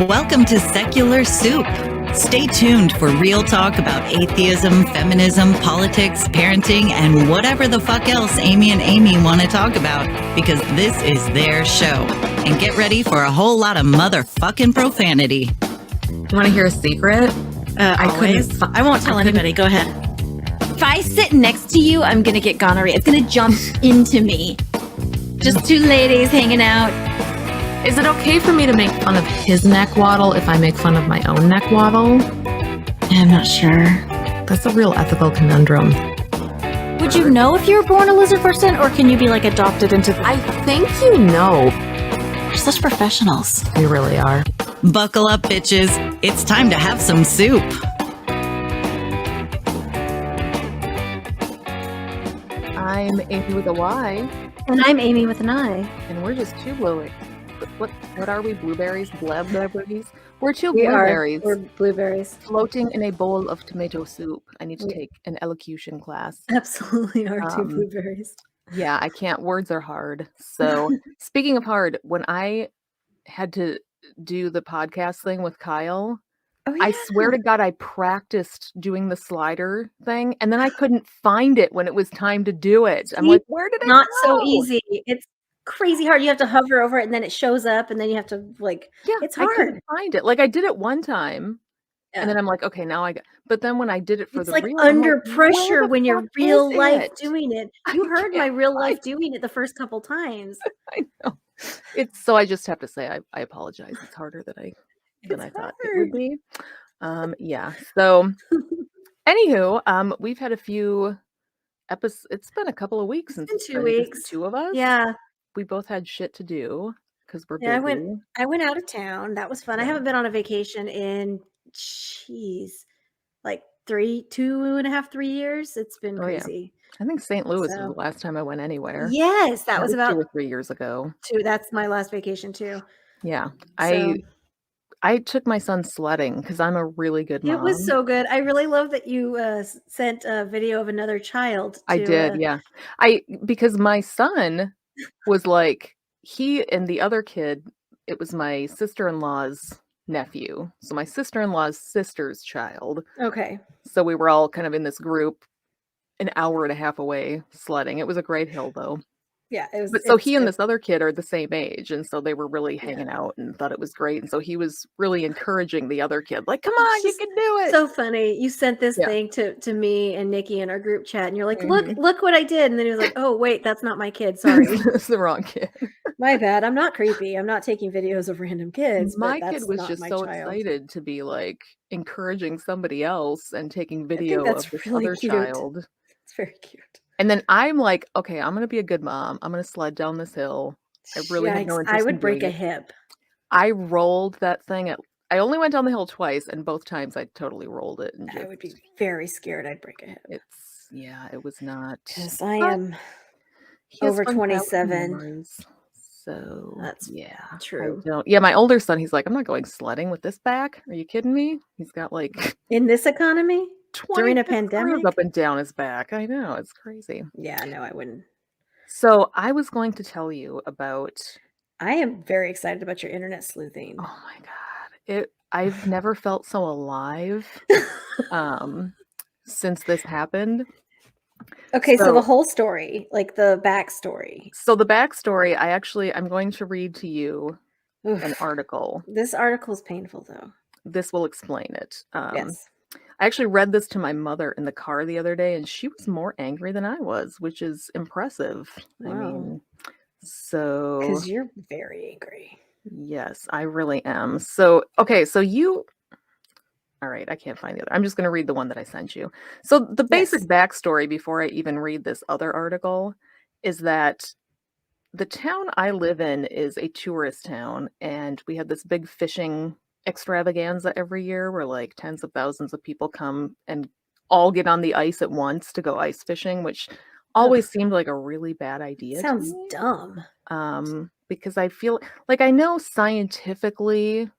Welcome to Secular Soup. Stay tuned for real talk about atheism, feminism, politics, parenting, and whatever the fuck else Amy and Amy want to talk about, because this is their show. And get ready for a whole lot of motherfucking profanity. You want to hear a secret? I won't tell anybody. Go ahead. If I sit next to you, I'm going to get gonorrhea. It's going to jump into me. Just two ladies hanging out. Is it okay for me to make fun of his neck waddle if I make fun of my own neck waddle? I'm not sure. That's a real ethical conundrum. Would you know if you were born a lizard person, or can you be like adopted into I think you know. We're such professionals. We really are. Buckle up, bitches. It's time to have some soup. I'm Amy with a Y. And I'm Amy with an I. And we're just two what are we? Blueberries? Blueberries? We're two We blueberries. We're blueberries. Floating in a bowl of tomato soup. I need to take an elocution class. Absolutely are two blueberries. Yeah, I can't. Words are hard. So speaking of hard, when I had to do the podcast thing with Kyle, I swear to God, I practiced doing the slider thing, and then I couldn't find it when it was time to do it. I'm like, where did it Not go? so easy. It's crazy hard. You have to hover over it, and then it shows up, and then you have to it's hard. I couldn't find it. Like I did it one time, and then I'm like, okay, now I got. But then when I did it for it's the like real, under pressure when you're real life it? doing it. You heard my real life doing it the first couple times. I know. It's so I just have to say I apologize. It's harder than I thought it would be. Yeah. So anywho, we've had a few episodes. It's been a couple of weeks since it's been 2 weeks. The two of us. Yeah. We both had shit to do because we're busy. I went out of town. That was fun. Yeah. I haven't been on a vacation in like 2.5, 3 years. It's been crazy. I think St. Louis was the last time I went anywhere. Yes, that was about 2 or 3 years ago. That's my last vacation too. Yeah. So, I took my son sledding because I'm a really good mom. It was so good. I really love that you sent a video of another child. I did, yeah. Because my son was like, he and the other kid, it was my sister-in-law's nephew. So my sister-in-law's sister's child. Okay. So we were all kind of in this group an hour and a half away sledding. It was a great hill though. Yeah, it was. But so he and this other kid are the same age, and so they were really hanging out and thought it was great. And so he was really encouraging the other kid, like, "Come on, you can do it." So funny. You sent this thing to me and Nikki in our group chat, and you're like, "Look what I did!" And then he was like, "Oh wait, that's not my kid. Sorry, it's the wrong kid. My bad. I'm not creepy. I'm not taking videos of random kids." My kid was just so excited to be like encouraging somebody else and taking video of this other child. It's very cute. And then I'm like, okay, I'm going to be a good mom. I'm going to sled down this hill. I really had no interest I would in break doing a hip. I rolled that thing. I only went down the hill twice, and both times I totally rolled it. And I would be very scared I'd break a hip. It was not. Because I am over 27. So that's true. My older son, he's like, I'm not going sledding with this back. Are you kidding me? He's got like in this economy? During a pandemic? Up and down his back. I know, it's crazy. Yeah, no, I wouldn't. So I was going to tell you about. I am very excited about your internet sleuthing. Oh my God. I've never felt so alive since this happened. Okay, so the whole story, like the backstory. So the backstory, I'm going to read to you an article. This article is painful though. This will explain it. Yes. I actually read this to my mother in the car the other day, and she was more angry than I was, which is impressive. Wow. I mean, so... Because you're very angry. Yes, I really am. So, okay, so you... All right, I can't find the other. I'm just going to read the one that I sent you. So the basic backstory before I even read this other article is that the town I live in is a tourist town, and we had this big fishing extravaganza every year where like tens of thousands of people come and all get on the ice at once to go ice fishing, which always seemed like a really bad idea. Sounds dumb. Because I feel like I know scientifically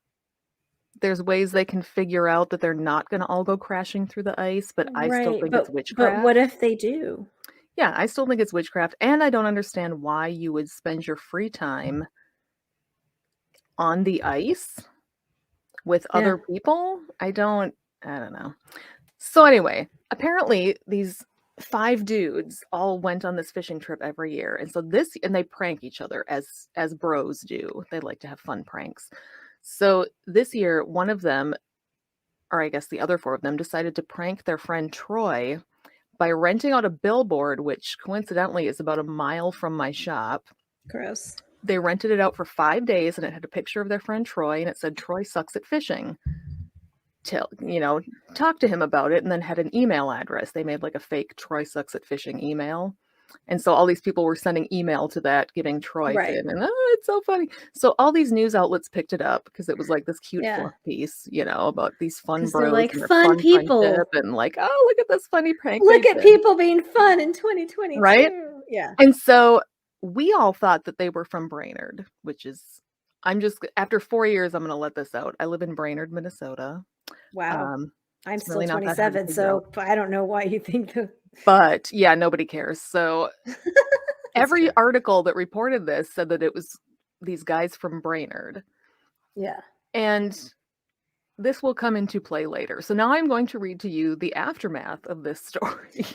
there's ways they can figure out that they're not going to all go crashing through the ice, but I still think it's witchcraft. But what if they do? Yeah, I still think it's witchcraft, and I don't understand why you would spend your free time on the ice with other people, I don't know. So anyway, apparently these 5 dudes all went on this fishing trip every year. And so and they prank each other as bros do. They like to have fun pranks. So this year, one of them, or I guess the other 4 of them, decided to prank their friend Troy by renting out a billboard, which coincidentally is about a mile from my shop. Gross. They rented it out for 5 days, and it had a picture of their friend Troy, and it said, "Troy sucks at fishing. Talk to him about it," and then had an email address. They made like a fake Troy sucks at fishing email. And so all these people were sending email to that, giving Troy in, and it's so funny. So all these news outlets picked it up because it was like this cute fluff piece, about these fun bros, they're like and their fun people, and like, oh, look at this funny prank. Look at people being fun in 2022, right? Yeah. And so we all thought that they were from Brainerd, which is, after 4 years, I'm going to let this out. I live in Brainerd, Minnesota. Wow. I'm still really 27, so I don't know why you think that. But yeah, nobody cares. So every article that reported this said that it was these guys from Brainerd. Yeah. And this will come into play later. So now I'm going to read to you the aftermath of this story.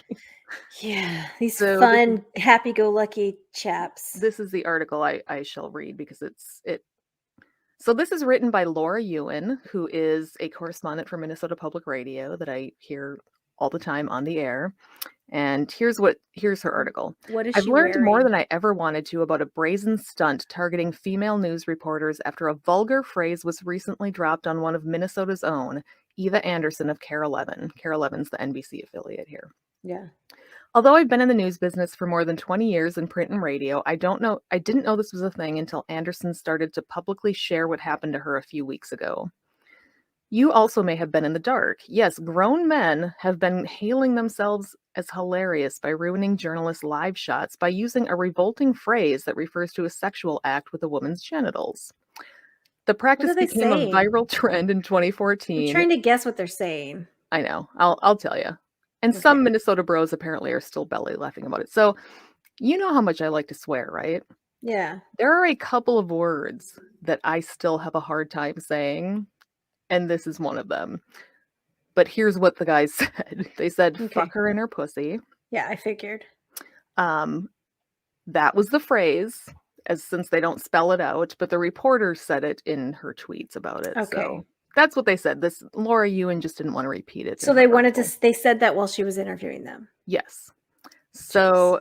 Yeah, these fun, happy-go-lucky chaps. This is the article I shall read because So this is written by Laura Ewan, who is a correspondent for Minnesota Public Radio that I hear all the time on the air. And here's her article. What is I've she learned wearing? more than I ever wanted to about a brazen stunt targeting female news reporters after a vulgar phrase was recently dropped on one of Minnesota's own, Eva Anderson of KARE 11. KARE 11's the NBC affiliate here. Yeah. Although I've been in the news business for more than 20 years in print and radio, I didn't know this was a thing until Anderson started to publicly share what happened to her a few weeks ago. You also may have been in the dark. Yes, grown men have been hailing themselves as hilarious by ruining journalists' live shots by using a revolting phrase that refers to a sexual act with a woman's genitals. The practice became a viral trend in 2014. I'm trying to guess what they're saying. I know. I'll tell you. And some Minnesota bros apparently are still belly laughing about it. So you know how much I like to swear, right? Yeah. There are a couple of words that I still have a hard time saying, and this is one of them. But here's what the guys said. They said, fuck her in her pussy. Yeah, I figured. That was the phrase, since they don't spell it out, but the reporter said it in her tweets about it. Okay. So that's what they said. This Laura Ewan just didn't want to repeat it. So they wanted to. They said that while she was interviewing them. Yes. So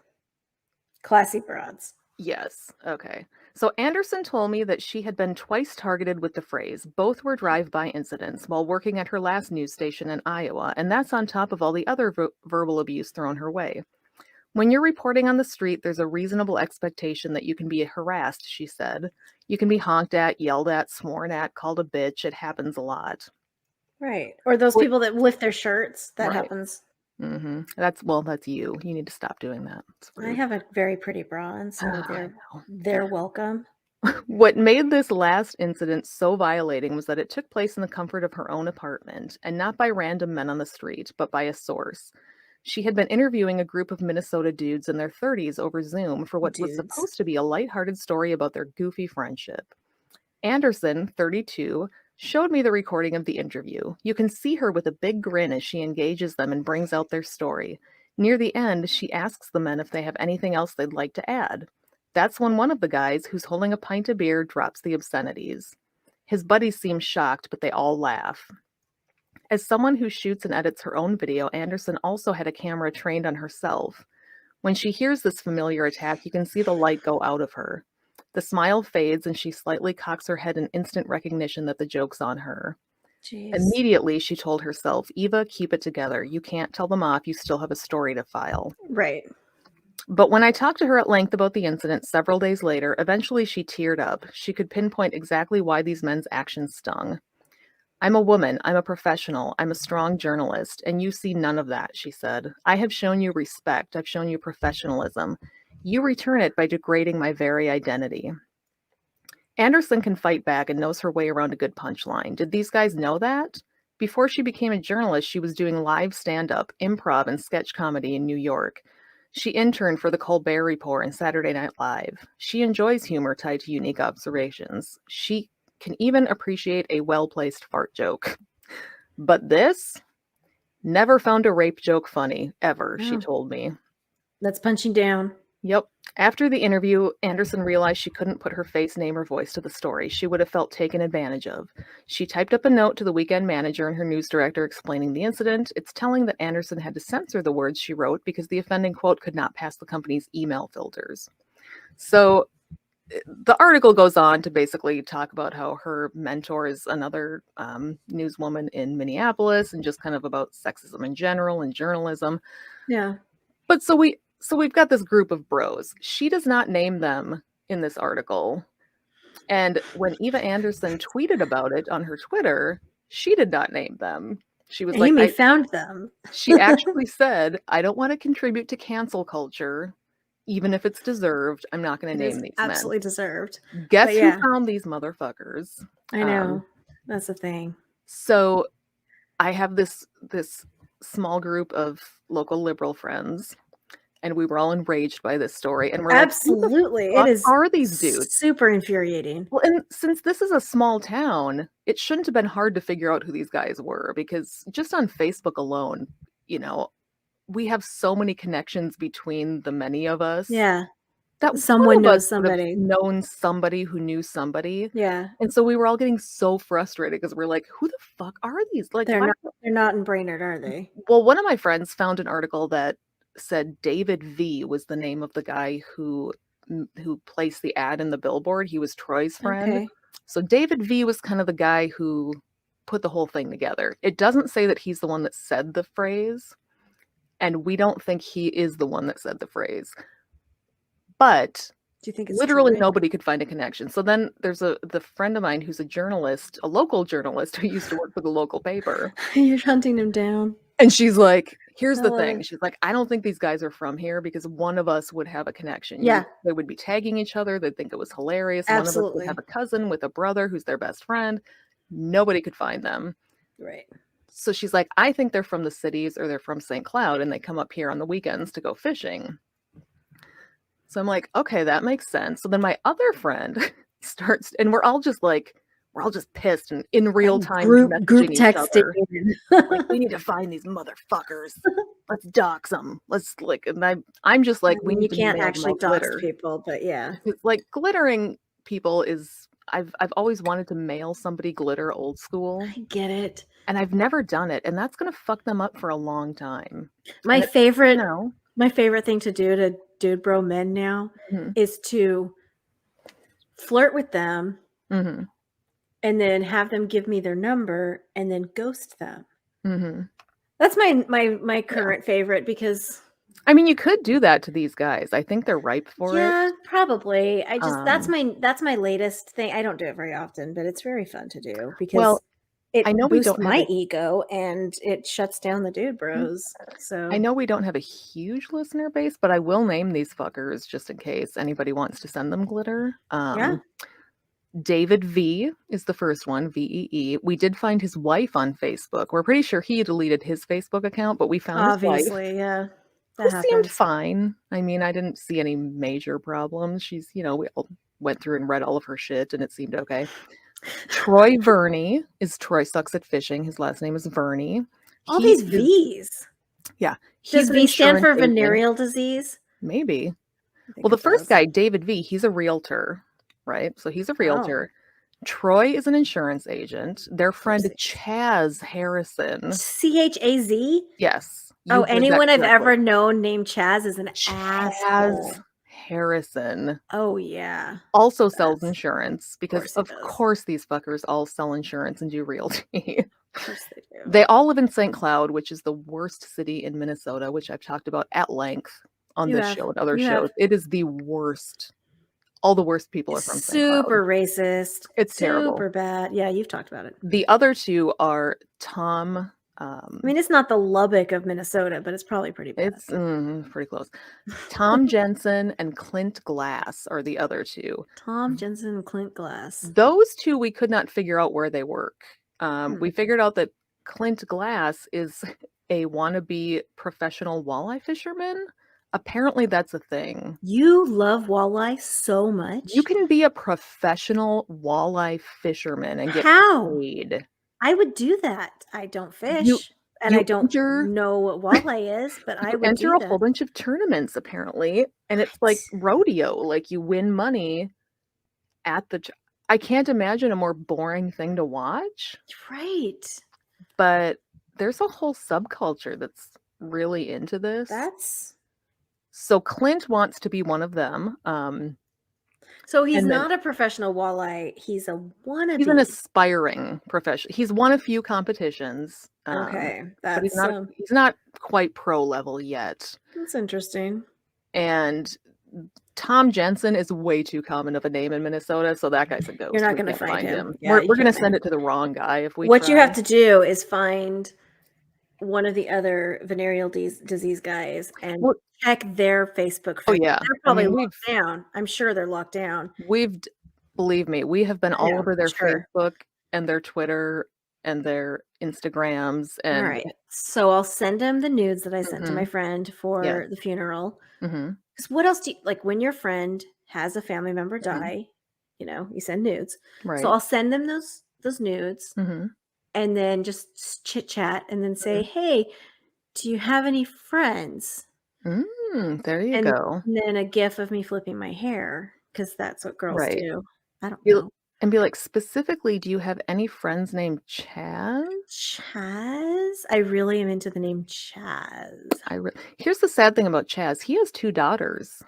classy broads. Yes. Okay. So Anderson told me that she had been twice targeted with the phrase. Both were drive-by incidents while working at her last news station in Iowa, and that's on top of all the other verbal abuse thrown her way. When you're reporting on the street, there's a reasonable expectation that you can be harassed, she said. You can be honked at, yelled at, sworn at, called a bitch. It happens a lot. Right. Or those people that lift their shirts. That happens. Mm-hmm. That's you. You need to stop doing that. I have a very pretty bra on, so they're welcome. What made this last incident so violating was that it took place in the comfort of her own apartment, and not by random men on the street, but by a source. She had been interviewing a group of Minnesota dudes in their 30s over Zoom for what was supposed to be a lighthearted story about their goofy friendship. Anderson, 32, showed me the recording of the interview. You can see her with a big grin as she engages them and brings out their story. Near the end, she asks the men if they have anything else they'd like to add. That's when one of the guys, who's holding a pint of beer, drops the obscenities. His buddies seem shocked, but they all laugh. As someone who shoots and edits her own video, Anderson also had a camera trained on herself. When she hears this familiar attack, you can see the light go out of her. The smile fades and she slightly cocks her head in instant recognition that the joke's on her. Jeez. Immediately, she told herself, Eva, keep it together. You can't tell them off. You still have a story to file. Right. But when I talked to her at length about the incident several days later, eventually she teared up. She could pinpoint exactly why these men's actions stung. I'm a woman. I'm a professional. I'm a strong journalist. And you see none of that, she said. I have shown you respect. I've shown you professionalism. You return it by degrading my very identity. Anderson can fight back and knows her way around a good punchline. Did these guys know that? Before she became a journalist, she was doing live stand-up, improv, and sketch comedy in New York. She interned for the Colbert Report and Saturday Night Live. She enjoys humor tied to unique observations. She can even appreciate a well-placed fart joke. But this, never found a rape joke funny, ever, she Oh. told me. That's punching down. Yep. After the interview, Anderson realized she couldn't put her face, name, or voice to the story. She would have felt taken advantage of. She typed up a note to the weekend manager and her news director explaining the incident. It's telling that Anderson had to censor the words she wrote because the offending quote could not pass the company's email filters. So the article goes on to basically talk about how her mentor is another newswoman in Minneapolis and just kind of about sexism in general and journalism. Yeah. But so we've got this group of bros. She does not name them in this article. And when Eva Anderson tweeted about it on her Twitter, she did not name them. She was Amy like, found them. she actually said, I don't want to contribute to cancel culture, even if it's deserved. I'm not going to name these absolutely men. Deserved. Guess But yeah. who found these motherfuckers? I know. That's the thing. So I have this small group of local liberal friends, and we were all enraged by this story. And we're absolutely, like, it is. Are these dudes super infuriating? Well, and since this is a small town, it shouldn't have been hard to figure out who these guys were, because just on Facebook alone, you know, we have so many connections between the many of us. Yeah. That someone one of knows us would have somebody. known somebody who knew somebody. Yeah. And so we were all getting so frustrated because we're like, who the fuck are these? Like, they're not in Brainerd, are they? Well, one of my friends found an article that said David V was the name of the guy who placed the ad in the billboard. He was Troy's friend. Okay. So David V was kind of the guy who put the whole thing together. It doesn't say that he's the one that said the phrase, and we don't think he is the one that said the phrase. But do you think it's literally true? Nobody could find a connection. So then there's the friend of mine who's a journalist, a local journalist who used to work for the local paper. You're hunting him down. And she's like, here's the thing. She's like, I don't think these guys are from here, because one of us would have a connection. Yeah. They would be tagging each other. They'd think it was hilarious. Absolutely. One of us would have a cousin with a brother who's their best friend. Nobody could find them. Right. So she's like, I think they're from the cities, or they're from St. Cloud, and they come up here on the weekends to go fishing. So I'm like, okay, that makes sense. So then my other friend starts, and we're all just pissed and in real time group messaging texting. Like, we need to find these motherfuckers. Let's dox them. Let's and I'm just like, we need you to can't mail actually them all dox glitter. people, but yeah. It's like glittering people is I've always wanted to mail somebody glitter old school. I get it. And I've never done it, and that's gonna fuck them up for a long time. My favorite thing to do to dude bro men now is to flirt with them and then have them give me their number and then ghost them. That's my current favorite, because I mean, you could do that to these guys. I think they're ripe for it. Yeah, probably. I just that's my latest thing. I don't do it very often, but it's very fun to do, because it boosts my ego and it shuts down the dude bros. So I know we don't have a huge listener base, but I will name these fuckers just in case anybody wants to send them glitter. David V is the first one, VEE. We did find his wife on Facebook. We're pretty sure he deleted his Facebook account, but we found his wife. Yeah. Who seemed fine. I mean, I didn't see any major problems. She's, we all went through and read all of her shit, and it seemed okay. Troy Verney is Troy Sucks at Fishing. His last name is Verney. All these V's. Yeah. Does V stand for venereal disease? Maybe. Well, the first guy, David V, he's a realtor, right? So he's a realtor. Troy is an insurance agent. Their friend Chaz Harrison. Chaz? Yes. Anyone I've ever known named Chaz is an asshole. Harrison. Oh yeah. Also sells insurance, because of course these fuckers all sell insurance and do realty. Of course they do. They all live in St. Cloud, which is the worst city in Minnesota, which I've talked about at length on this show and other shows. It is the worst. All the worst people are from St. Cloud. Super racist. It's terrible. Super bad. Yeah, you've talked about it. The other two are Tom. I mean, it's not the Lubbock of Minnesota, but it's probably pretty bad. It's pretty close. Tom Jensen and Clint Glass are the other two. Tom Jensen and Clint Glass. Those two, we could not figure out where they work. We figured out that Clint Glass is a wannabe professional walleye fisherman. Apparently that's a thing. You love walleye so much. You can be a professional walleye fisherman and get How? paid. I would do that. I don't You fish, and you I don't enter know what walleye is, but I you would enter do a that. whole bunch of tournaments apparently, and it's like What? rodeo. Like you win money at the. I can't imagine a more boring thing to watch. Right. But there's a whole subculture that's really into this. So Clint wants to be one of them. So he's and then- not a professional walleye. He's a wannabe. He's an aspiring professional. He's won a few competitions. Okay, but he's that's not quite pro level yet. that's interesting. And Tom Jensen is way too common of a name in Minnesota, so that guy's a ghost. You're not We going to can't find him. We're you going to can't send find it to the wrong guy if we What you try. have to do is find one of the other venereal disease guys and check their Facebook. Oh yeah, they're probably locked down. I'm sure they're locked down. Believe me, we have been all over their sure. Facebook and their Twitter and their Instagrams. And all right, so I'll send him the nudes that I sent to my friend for the funeral. Because what else do you like when your friend has a family member die? You know, you send nudes. Right. So I'll send them those nudes, and then just chit chat, and then say, "Hey, do you have any friends?" There you go. And then a gif of me flipping my hair, because that's what girls do. I don't know. And be like, specifically, do you have any friends named Chaz? Chaz? I really am into the name Chaz. Here's the sad thing about Chaz. He has 2 daughters.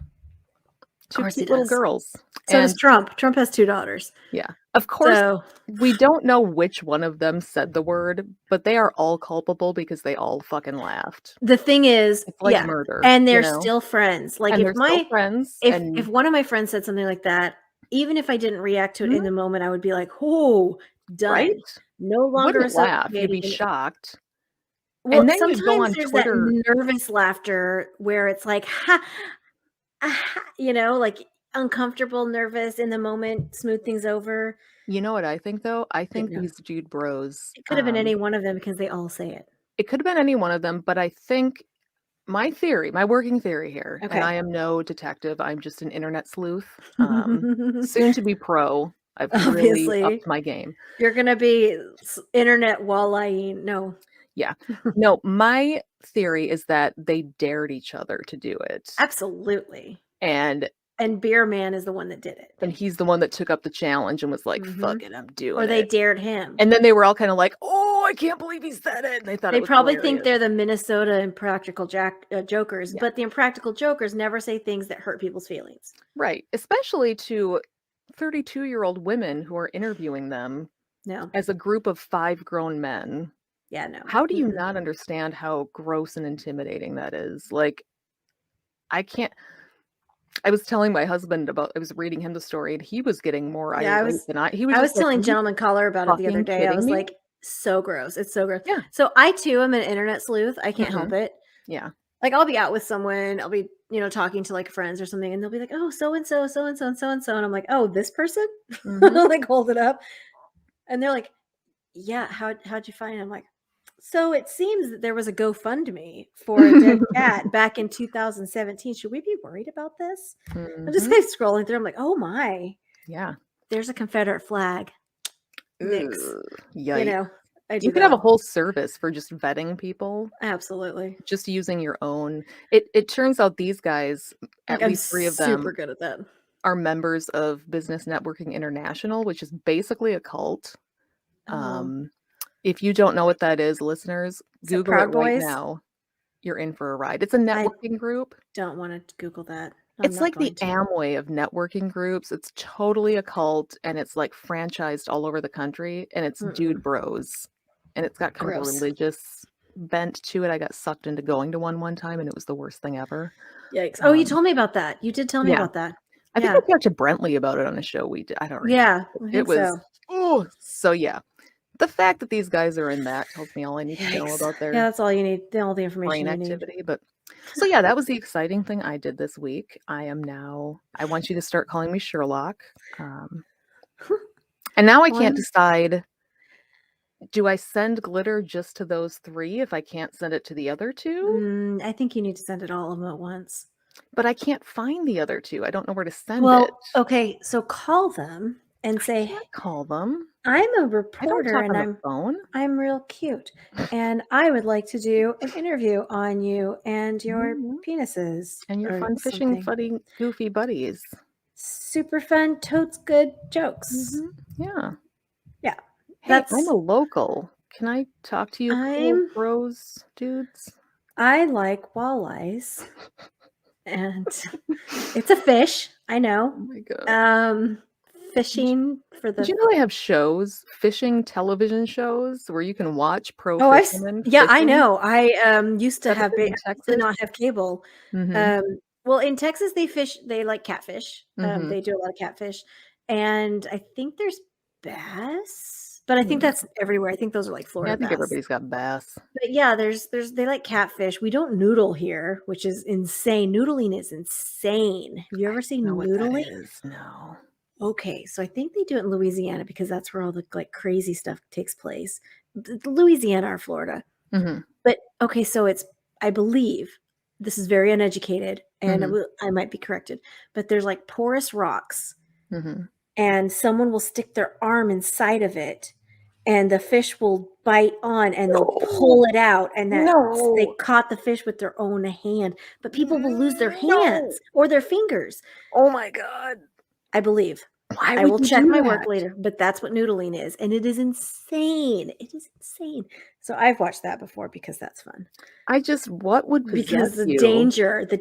2 cute little girls. So does Trump. Trump has 2 daughters. Yeah. Of course, we don't know which one of them said the word, but they are all culpable because they all fucking laughed. The thing is, it's like murder. And they're still friends. Like if friends. If one of my friends said something like that, even if I didn't react to it in the moment, I would be like, "Oh, done." Right? No longer Wouldn't laugh. You'd be shocked. Well, and then sometimes you'd go on there's Twitter. that nervous laughter where it's like, ha, you know, like uncomfortable, nervous in the moment, smooth things over. You know what I think, though? I think these dude bros. It could have been any one of them because they all say it. It could have been any one of them, but I think my working theory here, and I am no detective, I'm just an internet sleuth, soon to be pro. I've really upped my game. You're going to be internet walleye. No. Yeah. No, my theory is that they dared each other to do it. Absolutely. And Beer Man is the one that did it. And he's the one that took up the challenge and was like, fuck it, I'm doing it. Or they dared him. And then they were all kind of like, oh, I can't believe he said it. And they probably think they're the Minnesota Impractical Jokers, but the Impractical Jokers never say things that hurt people's feelings. Right. Especially to 32-year-old women who are interviewing them as a group of 5 grown men. Yeah, no. How do you not understand how gross and intimidating that is? Like, I can't. I was telling my husband I was reading him the story, and he was getting more irate than I. I was telling Gentleman Caller about it the other day. I was like, so gross. It's so gross. Yeah. So I too am an internet sleuth. I can't help it. Yeah. Like I'll be out with someone, I'll be, talking to like friends or something, and they'll be like, oh, so and so, so and so, and so and so. And I'm like, oh, this person? Like hold it up. And they're like, yeah, how'd you find it? I'm like, so it seems that there was a GoFundMe for a dead cat back in 2017. Should we be worried about this? I'm just like scrolling through. I'm like, oh my. Yeah. There's a Confederate flag. Nix. You could have a whole service for just vetting people. Absolutely. Just using your own. It turns out these guys, at least 3 of them, super good at that, are members of Business Networking International, which is basically a cult. If you don't know what that is, listeners, Google it right now. You're in for a ride. It's a networking group. Don't want to Google that. It's like the Amway of networking groups. It's totally a cult, and it's like franchised all over the country, and it's dude bros. And it's got kind of a religious bent to it. I got sucked into going to one time, and it was the worst thing ever. Yikes. Oh, you told me about that. You did tell me about that. I think I talked to Brentley about it on a show we did. I don't remember. Yeah. It was, so yeah. The fact that these guys are in that tells me all I need to know about their that's all you need. All the information brain you activity. But so yeah, that was the exciting thing I did this week. I want you to start calling me Sherlock. And now I can't decide, do I send glitter just to those 3 if I can't send it to the other 2? I think you need to send it all of them at once. But I can't find the other two. I don't know where to send it. Well, okay, so call them and I say, can't call them. I'm a I don't reporter talk and on the phone. I'm real cute, and I would like to do an interview on you and your Mhm. penises And your or fun fishing, something. funny, goofy buddies. Super fun, totes good jokes. Yeah. Yeah, Hey, I'm a local. Can I talk to you cool I'm- bros, dudes? I like walleyes, and it's a fish. I Oh know. my god. Fishing for Did the. you know they have shows, fishing television shows, where you can watch pro Oh, fishermen yeah, I fishing? know. I used to Is that have the thing in used to Texas? not have cable. Mhm. Well, in Texas they fish. They like catfish. Mhm. They do a lot of catfish, and I think there's bass, but I think Yeah. that's everywhere. I think those are like Yeah, I Florida think bass. everybody's got bass. But yeah, there's they like catfish. We don't noodle here, which is insane. Noodling is insane. Have you ever seen Know what that noodling? is? No. Okay, so I think they do it in Louisiana because that's where all the like crazy stuff takes place. Louisiana or Florida. Mhm. But okay, so it's I believe this is very uneducated, and Mhm. I might be corrected, but there's like porous rocks, Mhm. and someone will stick their arm inside of it, and the fish will bite on, and they'll pull it out, and they No. caught the fish with their own hand. But people will lose their No. hands or their fingers. Oh my god. I believe. Why I would will you check do my work that? later, but that's what noodling is, and it is insane. It is insane. So I've watched that before because that's fun. What would possess Because the you?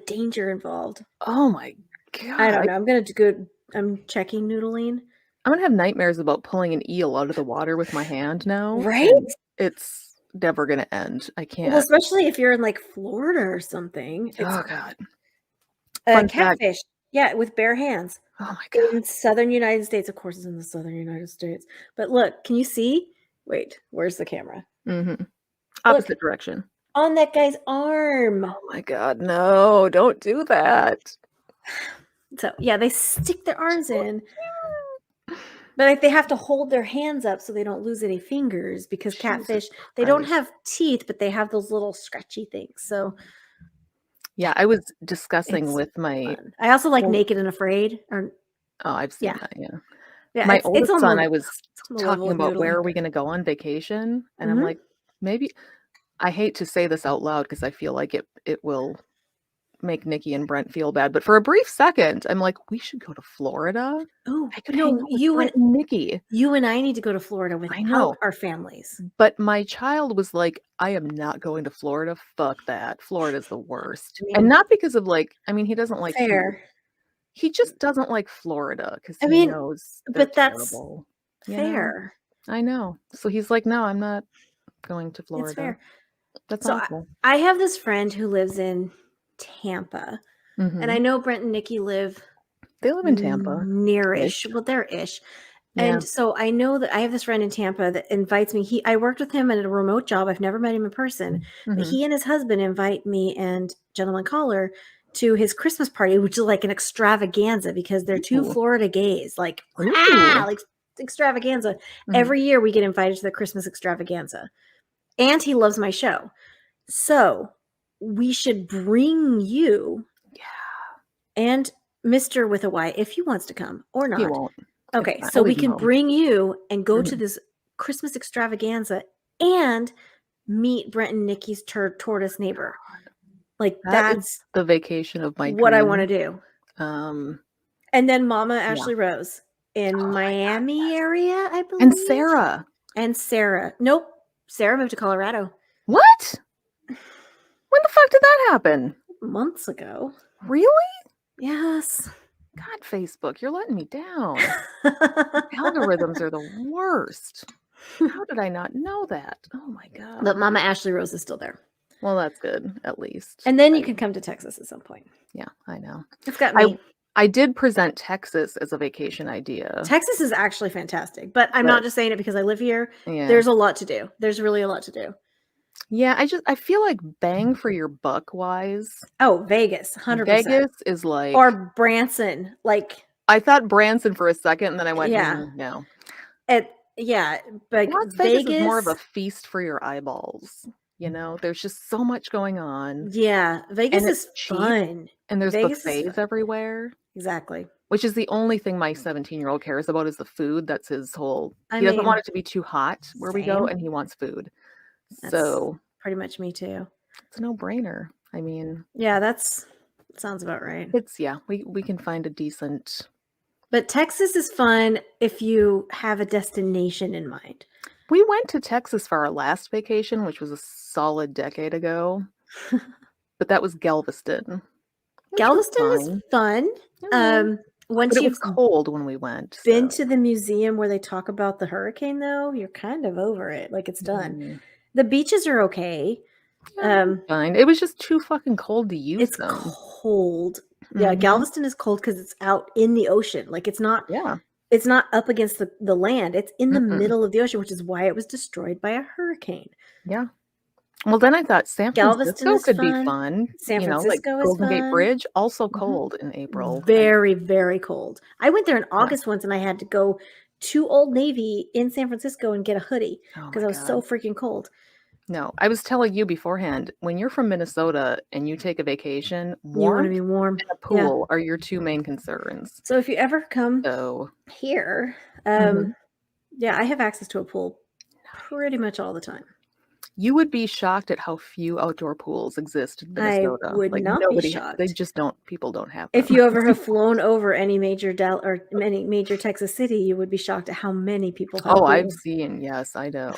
danger involved. Oh my god. I don't know. I'm gonna go. I'm checking noodling. I'm gonna have nightmares about pulling an eel out of the water with my hand now. Right? And it's never gonna end. I can't. Well, especially if you're in like Florida or something. It's Oh god. Fun fact. catfish. Yeah, with bare hands. Oh my god. In southern United States. Of course, it's in the southern United States. But look, can you see? Wait, where's the camera? Mm-hmm. Opposite direction. On that guy's arm. Oh my god, no, don't do that. So yeah, they stick their arms in. But like, they have to hold their hands up so they don't lose any fingers because catfish, they don't have teeth, but they have those little scratchy things. So yeah, I was discussing it's with my fun. I also like Naked and Afraid. Or oh, I've seen yeah. that, yeah. Yeah, My it's oldest on son, the- I was it's on the level talking of about where noodling. are we gonna go on vacation? And I'm Mhm. like, maybe I hate to say this out loud because I feel like it will make Nikki and Brent feel bad. But for a brief second, I'm like, we should go to Florida. Oh, I could hang out with Brent and Nikki. You and I need to go to Florida without our families. But my child was like, I am not going to Florida. Fuck that. Florida's the worst. And not because of he doesn't like fair. He just doesn't like Florida because I he mean, knows but that's terrible. fair. I know. So he's like, no, I'm not going to Florida. It's fair. That's so awful. I have this friend who lives in Tampa, and I know Brent and Nikki live. They live in Tampa. Near-ish. Well, they're ish. Yeah. And so I know that I have this friend in Tampa that invites me. I worked with him at a remote job. I've never met him in person. But he and his husband invite me and gentleman caller to his Christmas party, which is like an extravaganza because they're two Florida gays. Like extravaganza. Every year we get invited to the Christmas extravaganza. And he loves my show. So we should bring you and Mr. with a Y if he wants to come or not. He won't. Okay, so we can bring you and go to this Christmas extravaganza and meet Brent and Nikki's tortoise neighbor. Like that's the vacation of my what dream. I want to do. And then Mama Ashley Rose in Miami area, I believe. And Sarah. Nope. Sarah moved to Colorado. What? When the fuck did that happen? Months ago. Really? Yes. God, Facebook, you're letting me down. Algorithms are the worst. How did I not know that? Oh my god. But Mama Ashley Rose is still there. Well, that's good, at least. And then you can come to Texas at some point. Yeah, I know. It's got me. I did present Texas as a vacation idea. Texas is actually fantastic, but I'm not just saying it because I live here. Yeah. There's a lot to do. There's really a lot to do. Yeah, I feel like bang for your buck wise. Oh, Vegas, 100%. Vegas is like, or Branson. Like I thought Branson for a second, and then I went, no. But Las Vegas is more of a feast for your eyeballs. You know, there's just so much going on. Yeah, Vegas And is it's cheap, fun. and there's Vegas is buffets fun. everywhere. Exactly. Which is the only thing my 17-year-old cares about is the food. That's his whole. I He doesn't want mean, it to be too hot where we go, same. and he wants food. That's So pretty much me too. it's a no-brainer. I mean, Yeah, that sounds about right. it's we can find a decent. But Texas is fun if you have a destination in mind. We went to Texas for our last vacation, which was a solid decade ago. But that was Galveston. Galveston is fun. Once But it was you've cold when we went. been to the museum where they talk about the hurricane, though, you're kind of over it. Like, it's done. Mm. The beaches are okay. Fine. It was just too fucking cold to use It's them. cold. Yeah, Galveston is cold because it's out in the ocean. Like, it's not. Yeah. It's not up against the land. It's in the middle of the ocean, which is why it was destroyed by a hurricane. Yeah. Well, then I thought San Galveston Francisco is could fun. be fun. San like Francisco is Golden Gate fun. Bridge, also cold in April. Very, very cold. I went there in August once, and I had to go to Old Navy in San Francisco and get a hoodie because I was so freaking cold. No, I was telling you beforehand, when you're from Minnesota and you take a vacation, You want to be warm. and a pool are your two main concerns. So if you ever come So here, yeah, I have access to a pool pretty much all the time. you would be shocked at how few outdoor pools exist in Minnesota. I would not be shocked. They just don't. People don't have them. If you ever have flown over any major any major Texas city, you would be shocked at how many people have pools. I've seen. Yes, I know.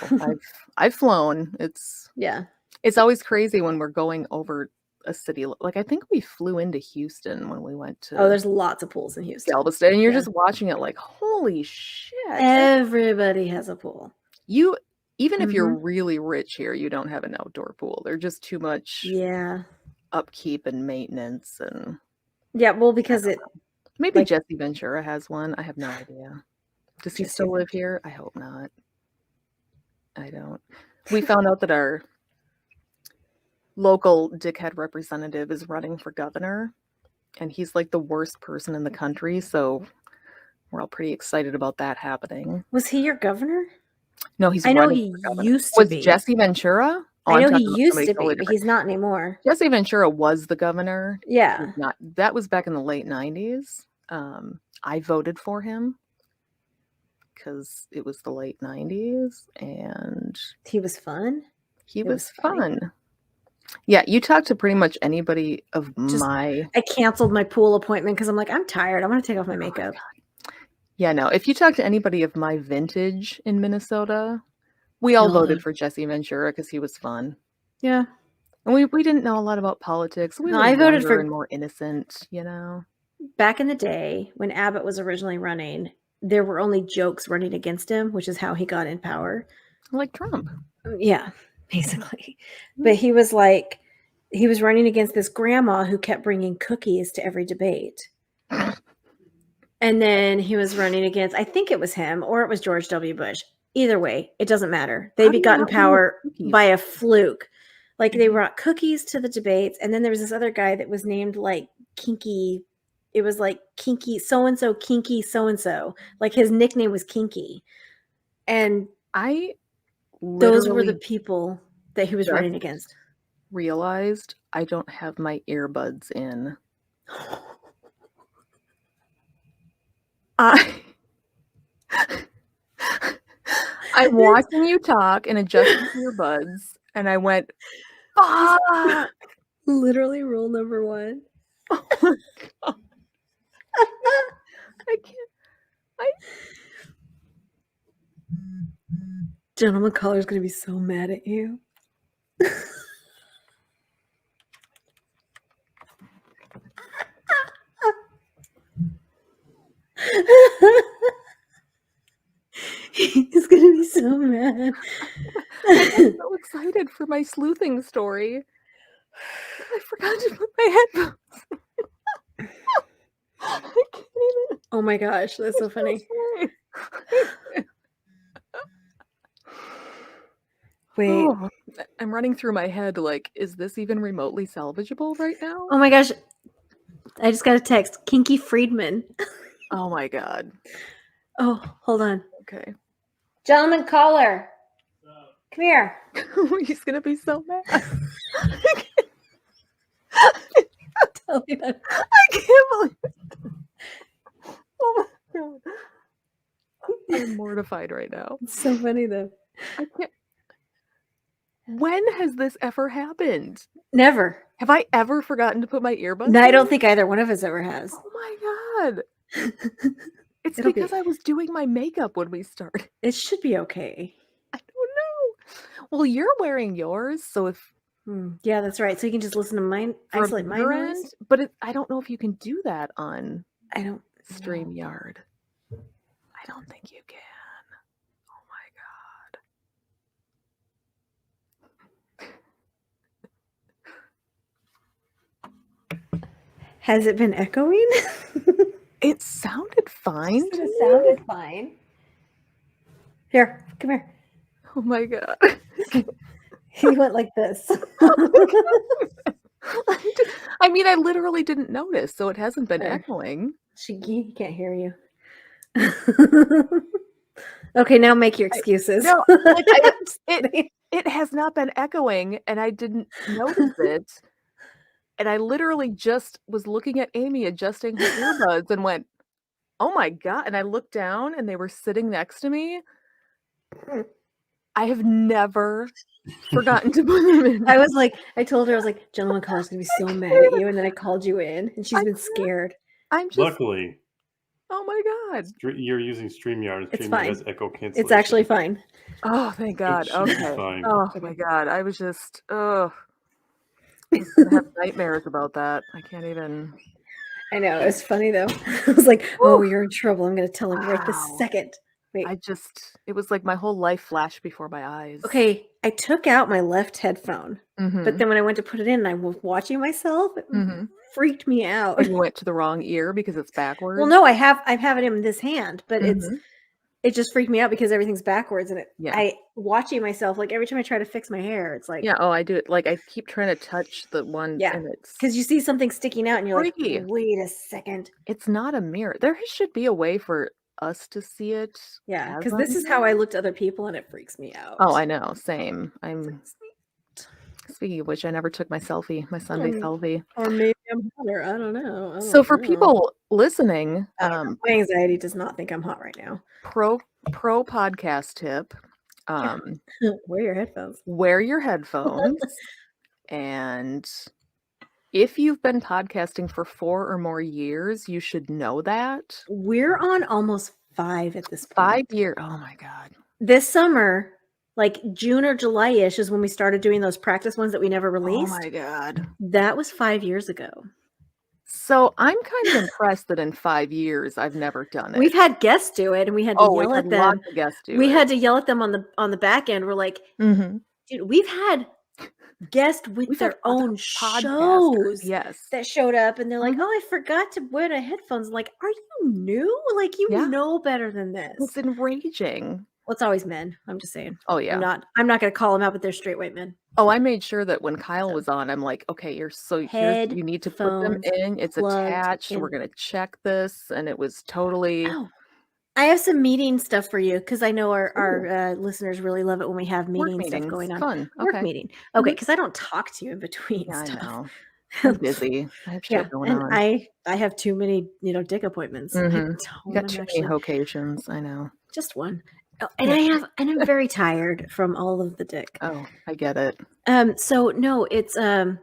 I've flown. It's always crazy when we're going over a city. Like I think we flew into Houston when we went to. Oh, there's lots of pools in Houston. Galveston, and you're just watching it like, holy shit! Everybody has a pool. Even if you're really rich here, you don't have an outdoor pool. They're just too much upkeep and maintenance and well, because maybe Jesse Ventura has one. I have no idea. Does he still live here? I hope not. I don't. We found out that our local dickhead representative is running for governor, and he's like the worst person in the country, so we're all pretty excited about that happening. Was he your governor? No, he's. I know he used to be. Was Jesse Ventura? I know he used to be, but he's not anymore. Jesse Ventura was the governor. Yeah. That was back in the late 90s. I voted for him because it was the late 90s, and he was fun. He was fun. Yeah, you talk to pretty much anybody of I canceled my pool appointment because I'm like, I'm tired. I want to take off my makeup. Yeah, no. If you talk to anybody of my vintage in Minnesota, we all voted for Jesse Ventura because he was fun. Yeah. And we didn't know a lot about politics. I voted for more innocent, you know. Back in the day when Abbott was originally running, there were only jokes running against him, which is how he got in power. Like Trump. Yeah, basically. But he was running against this grandma who kept bringing cookies to every debate. And then he was running against, I think it was him or it was George W. Bush. Either way, it doesn't matter. They got in power by a fluke. Like they brought cookies to the debates. And then there was this other guy that was named like Kinky. It was like Kinky, so-and-so, Kinky, so-and-so. Like his nickname was Kinky. And those were the people that he was running against. Realized I don't have my earbuds in. I'm watching you talk and adjusting your earbuds, and I went, fuck! Literally rule number 1. Oh my God. I can't. Gentleman caller's going to be so mad at you. He's going to be so mad. I'm so excited for my sleuthing story. I forgot to put my headphones. I can't even. Oh my gosh, that's so funny. Wait. Oh, I'm running through my head like, is this even remotely salvageable right now? Oh my gosh. I just got a text. Kinky Friedman. Oh my God. Oh, hold on. Okay. Gentleman caller. Come here. He's gonna be so mad. Tell me that. I can't believe it. Oh my god. I'm mortified right now. It's so funny though. I can't. When has this ever happened? Never. Have I ever forgotten to put my earbuds No, I in? don't think either one of us ever has. Oh my god. It's It'll because I was doing my makeup when we started. It should be okay. I don't know. Well, you're wearing yours, so if Yeah, that's right. So you can just listen to mine, from isolate my your noise. end, but I don't know if you can do that on I don't. StreamYard. I don't think you can. Oh my god. Has it been echoing? It sounded fine. It sounded fine. Here, come here. Oh my god. He went like this. I mean, I literally didn't notice, so it hasn't been There. echoing. He can't hear you. Okay, now make your excuses. No, like, it has not been echoing, and I didn't notice it. And I literally just was looking at Amy adjusting her earbuds and went, "Oh my god!" And I looked down, and they were sitting next to me. I have never forgotten to put them in. I told her, I was like, Gentleman Caller's gonna be so mad at you, and then I called you in, and she's been scared. I'm just. Luckily, Oh my god! you're using StreamYard. It's StreamYard fine. has echo cancellation. It's actually fine. Oh, thank God. It should be Okay. fine. Oh my god, I was just. Ugh. I'm gonna have nightmares about that. I can't even. I know, it's funny though. I was like, oh, you're in trouble. I'm gonna tell him right this Wow. second. Wait. It was like my whole life flashed before my eyes. Okay, I took out my left headphone, Mhm. but then when I went to put it in, I was watching myself. It Mhm. freaked me out. And you went to the wrong ear because it's backwards. Well, no, I have it in this hand, but Mhm. it just freaked me out because everything's backwards, and Yeah. I watching myself, like every time I try to fix my hair, it's like Yeah. Oh, I do it. Like I keep trying to touch the one. Yeah, And it's because you see something sticking out, and you're Freaky. like, wait a second. It's not a mirror. There should be a way for us to see it. Yeah, as because a this is how I mirror. look to other people, and it freaks me out. Oh, I know. Same. Freaks me out. Speaking of which, I never took my selfie, my Sunday selfie. Or maybe I'm hotter. I don't know. So for people listening, my anxiety does not think I'm hot right now. pro podcast tip, Wear your headphones. wear your headphones, and if you've been podcasting for 4 or more years, you should know that. We're on almost 5 at this point. 5 years. Oh my god. This summer, like June or July-ish, is when we started doing those practice ones that we never Oh released. my god. That was 5 years ago. So I'm kind of impressed that in 5 years I've never done it. We've had guests do it, and we had to we've yell had at them. lots of guests do We it. had to yell at them on the back end. We're like, Mhm. dude, we've had guests with We've their had other own podcasters, shows yes. that showed up, and they're like, Mhm. oh, I forgot to wear the headphones. I'm like, are you new? Like, you Yeah. know better than this. It's enraging. Well, it's always men. I'm just saying. Oh yeah. I'm not going to call them out, but they're straight white men. Oh, I made sure that when Kyle was on, I'm like, okay, you need to put them Headphones in. It's plugged attached. We're in. gonna check this, and it was totally. Oh, I have some meeting stuff for you because I know our listeners really love it when we have Work meeting stuff meetings, going on. fun. Work Okay. meeting. Okay, Mhm. because I don't talk to you in between Yeah, I stuff. know. I'm busy. I have shit Yeah, going and on. I have too many, dick appointments. I Mhm. don't You got wanna too actually many occasions. I know. just one. Oh, and I'm very tired from all of the dick. Oh, I get it. So no, it's so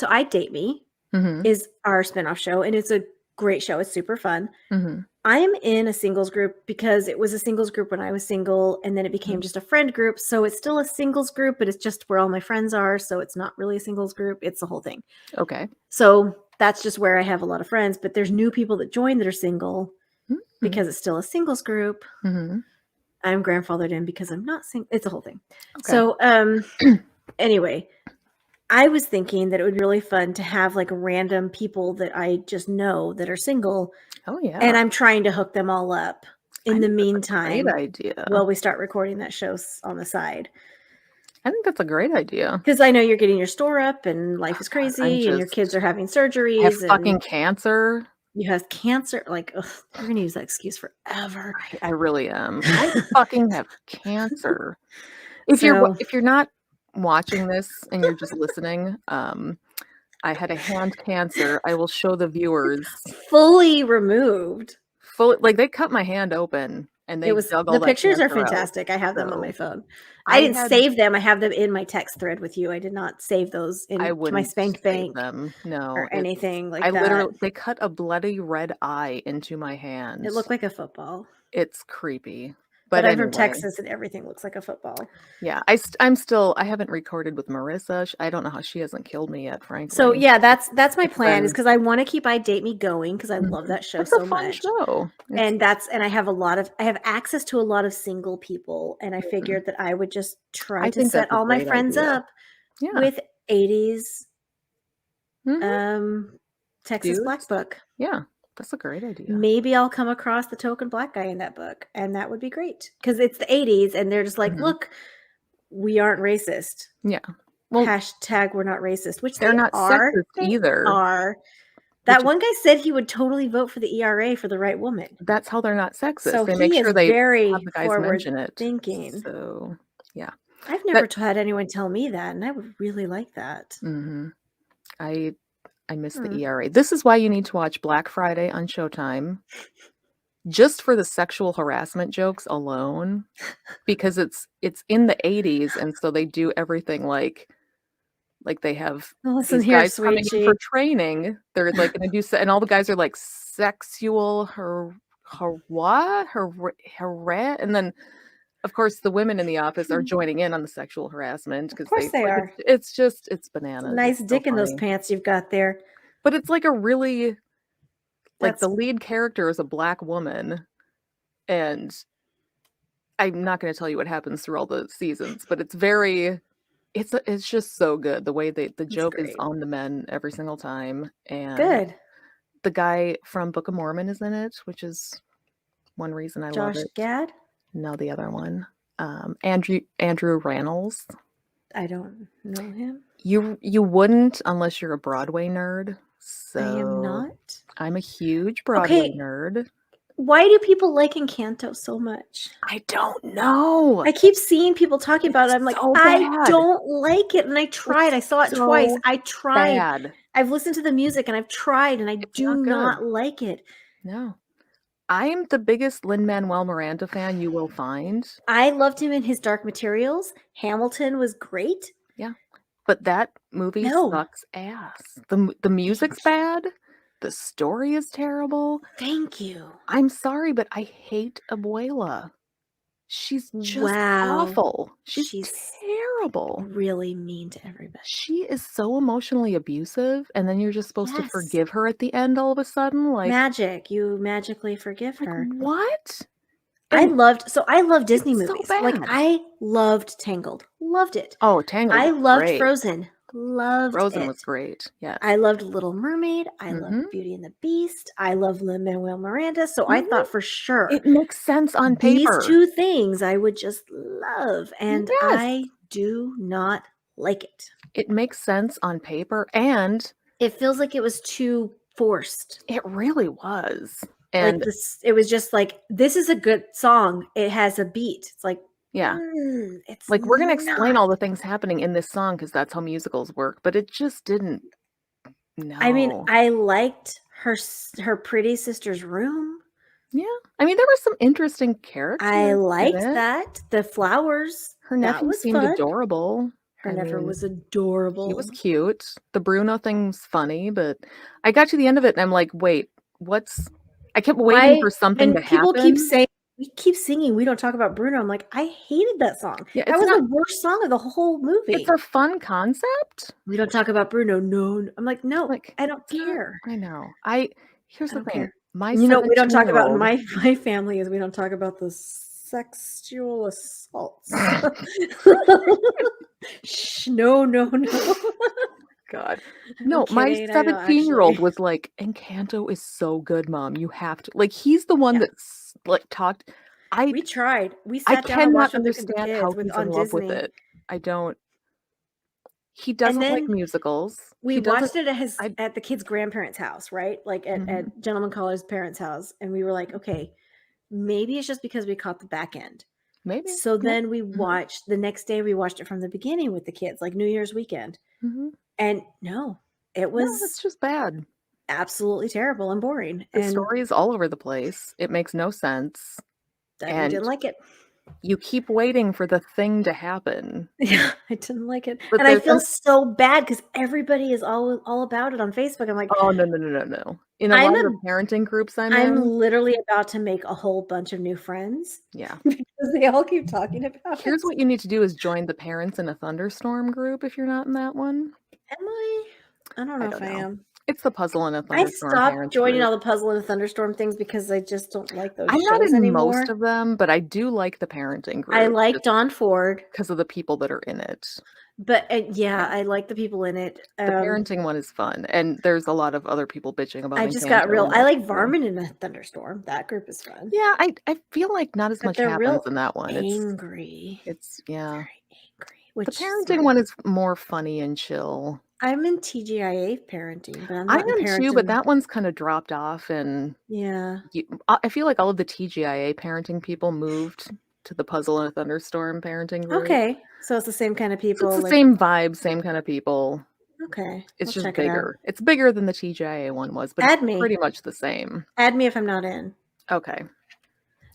I Date Me Mm-hmm. is our spinoff show, and it's a great show. It's super fun. Mm-hmm. I am in a singles group because it was a singles group when I was single, and then it became just a friend group. So it's still a singles group, but it's just where all my friends are. So it's not really a singles group. It's the whole thing. Okay. So that's just where I have a lot of friends, but there's new people that join that are single Mhm. because it's still a singles group. Mm-hmm. I'm grandfathered in because I'm not single. It's a whole thing. Okay. So anyway, I was thinking that it would be really fun to have like random people that I just know that are single, Oh yeah. and I'm trying to hook them all up in the think that's a meantime great idea. while we start recording that show on the side. I think that's a great idea. Because I know you're getting your store up and life is God, I'm crazy and your just- kids are having surgeries I have and fucking cancer. you have cancer. Like, ugh, you're going to use that excuse forever. I really am. I fucking have cancer. If you're not watching this and you're just listening, I had a hand cancer. I will show the viewers fully removed. Like they cut my hand open and they dug all the that pictures are cancer out. fantastic. I have them on my So, phone. I didn't save them. I have them in my text thread with you. I did not save those I into my wouldn't Spank save Bank them. No, or anything like I that. literally they cut a bloody red eye into my hand. It looked like a football. It's creepy. But I'm anyway, from Texas and everything looks like a football. Yeah, I haven't recorded with Marissa. I don't know how she hasn't killed me yet, frankly. So yeah, that's my plan is because I want to keep I Date Me going because I love that show so much. Show. And I have access to a lot of single people, and I figured that I would just try to set all my friends up with 80s Texas Black book. Yeah. That's a great idea. Maybe I'll come across the token black guy in that book, and that would be great because it's the 80s, and they're just like, look, we aren't racist. Yeah. Well, hashtag we're not racist, which they're not sexist either. That one guy said he would totally vote for the ERA for the right woman. That's how they're not sexist. So they make sure they very have the guys mention it. Thinking. So yeah, I've never had anyone tell me that, and I would really like that. Mm-hmm. I miss the ERA. This is why you need to watch Black Friday on Showtime, just for the sexual harassment jokes alone, because it's in the 80s, and so they do everything like they have these guys coming in for training. They're like going to do, and all the guys are like sexual and then of course the women in the office are joining in on the sexual harassment because they are. It's bananas. Nice dick in those pants you've got there. But it's like a really the lead character is a black woman, and I'm not going to tell you what happens through all the seasons, but it's just so good the way the joke is on the men every single time. And good. The guy from Book of Mormon is in it, which is one reason I love it. Josh Gad? No, the other one. Andrew Rannells. I don't know him. You wouldn't unless you're a Broadway nerd. So I am not. I'm a huge Broadway nerd. Why do people like Encanto so much? I don't know. I keep seeing people talking about it. I'm like, I don't like it. And I tried. I saw it twice. I tried. Bad. I've listened to the music and I've tried and I do not like it. No. I am the biggest Lin-Manuel Miranda fan you will find. I loved him in his Dark Materials. Hamilton was great. Yeah. But that movie sucks ass. The music's bad. The story is terrible. Thank you. I'm sorry, but I hate Abuela. She's just awful. She's terrible. Really mean to everybody. She is so emotionally abusive, and then you're just supposed to forgive her at the end all of a sudden. Like magic. You magically forgive her. What? I love Disney movies. So like I loved Tangled. Loved it. Oh, Tangled. I loved Frozen. Frozen was great. Yeah. I loved Little Mermaid. I loved Beauty and the Beast. I love Lin-Manuel Miranda. So I thought for sure it makes sense on paper. These two things I would just love. And I do not like it. It makes sense on paper, and it feels like it was too forced. It really was. And like it was just like, this is a good song. It has a beat. It's like, it's like we're going to explain all the things happening in this song because that's how musicals work, but it just didn't. No. I mean, I liked her pretty sister's room. Yeah. I mean, there were some interesting characters. I liked that. The flowers. Her nephew seemed adorable. Her nephew was adorable. He was cute. The Bruno thing's funny, but I got to the end of it and I'm like, wait, I kept waiting for something to happen. People keep saying, we keep singing, we don't talk about Bruno. I'm like, I hated that song. Yeah, that was the worst song of the whole movie. It's a fun concept. We don't talk about Bruno. No. I'm like, no, I don't care. I know. Here's the thing. We don't talk about my family is we don't talk about the sexual assaults. Shh, no. God. No, my 17-year-old was like, Encanto is so good, Mom. You have to. Like, he's the one that's like talked. We tried. We sat down and watched understand how he's in love with it. I don't. He doesn't like musicals. We watched it at the kid's grandparents' house, right? Like at Gentleman Caller's parents' house. And we were like, okay, maybe it's just because we caught the back end. Maybe. So Yeah. then we watched the next day. We watched it from the beginning with the kids, like New Year's weekend. And no, it was it's just bad. absolutely terrible and boring. The And story is all over the place. It makes no sense. I And didn't like it. you keep waiting for the thing to happen. Yeah, I didn't like it. But And I there's feel so bad because everybody is all about it on Facebook. I'm like, Oh, no. In a I'm lot a of the parenting groups I'm I'm in. literally about to make a whole bunch of new friends Yeah. because they all keep talking about Here's it. what you need to do is join the parents in a Thunderstorm group if you're not in that one. Am I? I don't know I don't if I know. am. It's the Puzzle in a I Thunderstorm stopped parents joining group. all the Puzzle and Thunderstorm things because I just don't like those I'm not shows in anymore. most of them, but I do like the parenting group. I like Dawn Ford because of the people that are in it. but I like the people in it. The parenting one is fun, and there's a lot of other people bitching about. I just got Encanto real. and I that like too. Varmint in a Thunderstorm. That group is fun. Yeah, I feel like not as But much they're happens real in that one. angry. It's yeah. Very angry. The Which parenting one is more funny and chill. I'm in TGIA parenting, but I'm I not in am too, but parenting. that one's kind of dropped off, and Yeah. I feel like all of the TGIA parenting people moved to the Puzzle in a Thunderstorm parenting group. Okay. So it's the same kind of So people. it's the like, same vibe, same kind of people. Okay. It's I'll just check it out. bigger. It's bigger than the TGIA one was, but Add it's me. pretty much the same. Add me if I'm not in. Okay.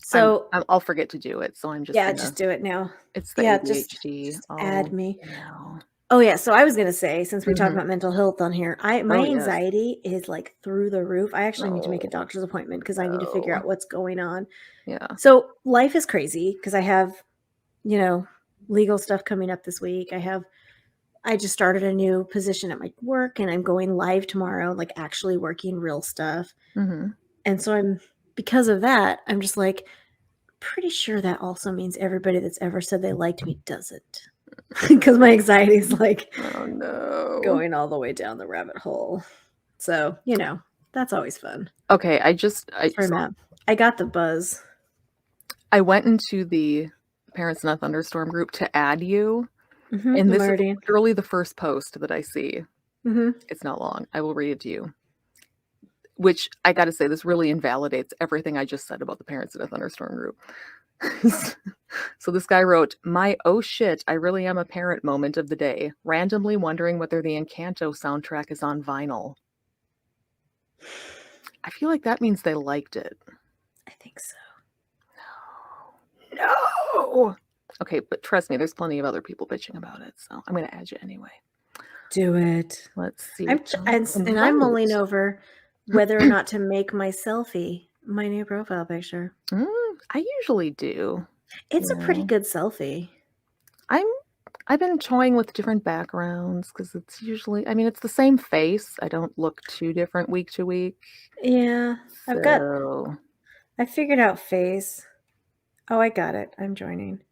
So I'll forget to do it, so I'm just just do it now. It's the ADHD. Just add me. No. Oh yeah, so I was gonna say, since we talked Mhm. about mental health on here, my Oh, yes. anxiety is like through the roof. I actually need to make a No. doctor's appointment because I need to figure No. out what's going on. Yeah. So life is crazy because I have, legal stuff coming up this week. I just started a new position at my work and I'm going live tomorrow, like actually working real stuff. Mhm. And so because of that, I'm just like, pretty sure that also means everybody that's ever said they liked me doesn't. Because my anxiety is like Oh no. going all the way down the rabbit hole. So, that's always fun. Okay, I got the buzz. I went into the Parents in a Thunderstorm group to add you, and this is literally the first post that I see. It's not long. I will read it to you. Which I got to say, this really invalidates everything I just said about the Parents in a Thunderstorm group. So this guy wrote, "My oh shit, I really am a parent moment of the day. Randomly wondering whether the Encanto soundtrack is on vinyl." I feel like that means they liked it. I think so. No. Okay, but trust me, there's plenty of other people bitching about it, so I'm going to add you anyway. Do it. Let's see. And I'm mulling over whether or not to make my selfie my new profile picture. I usually do. It's a pretty good selfie. I've been toying with different backgrounds because it's usually, it's the same face. I don't look too different week to week. Yeah, I figured out face. Oh, I got it. I'm joining.